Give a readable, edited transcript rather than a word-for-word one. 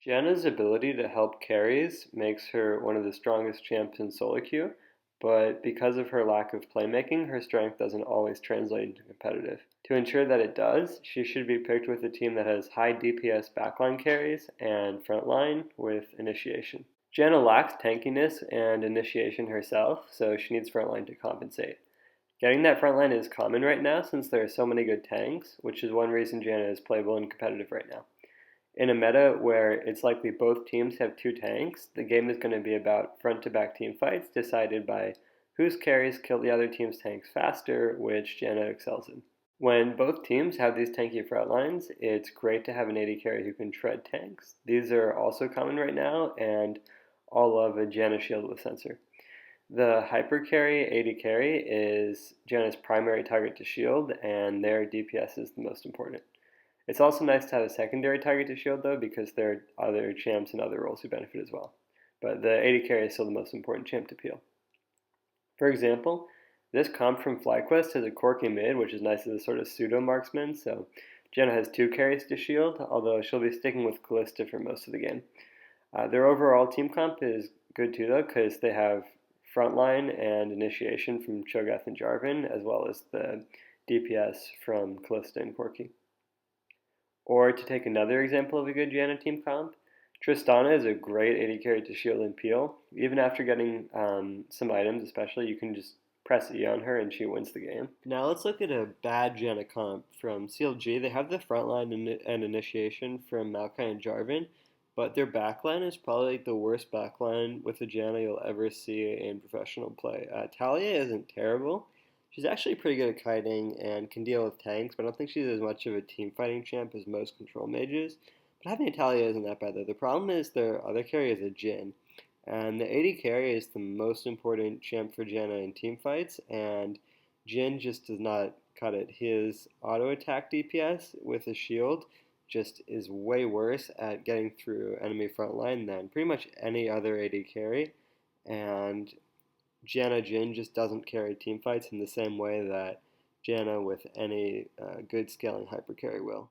Janna's ability to help carries makes her one of the strongest champs in solo queue, but because of her lack of playmaking, her strength doesn't always translate into competitive. To ensure that it does, she should be picked with a team that has high DPS backline carries and frontline with initiation. Janna lacks tankiness and initiation herself, so she needs frontline to compensate. Getting that frontline is common right now since there are so many good tanks, which is one reason Janna is playable and competitive right now. In a meta where it's likely both teams have two tanks, the game is going to be about front-to-back team fights decided by whose carries kill the other team's tanks faster, which Janna excels in. When both teams have these tanky front lines, it's great to have an AD carry who can shred tanks. These are also common right now, and all love a Janna shield with sensor. The hyper carry AD carry is Janna's primary target to shield, and their DPS is the most important. It's also nice to have a secondary target to shield though, because there are other champs and other roles who benefit as well. But the AD carry is still the most important champ to peel. For example, this comp from FlyQuest has a quirky mid, which is nice as a sort of pseudo marksman, so Janna has two carries to shield, although she'll be sticking with Callista for most of the game. Their overall team comp is good too though, because they have frontline and initiation from Cho'Gath and Jarvan, as well as the DPS from Callista and Corki. Or to take another example of a good Janna team comp, Tristana is a great AD carry to shield and peel. Even after getting some items especially, you can just press E on her and she wins the game. Now let's look at a bad Janna comp from CLG. They have the frontline and initiation from Maokai and Jarvan, but their backline is probably like the worst backline with a Janna you'll ever see in professional play. Talia isn't terrible. She's actually pretty good at kiting and can deal with tanks, but I don't think she's as much of a team fighting champ as most control mages. But having Italia isn't that bad though. The problem is their other carry is a Jhin. And the AD carry is the most important champ for Janna in team fights, and Jhin just does not cut it. His auto attack DPS with a shield just is way worse at getting through enemy front line than pretty much any other AD carry. And Janna Jhin just doesn't carry team fights in the same way that Janna with any good scaling hyper carry will.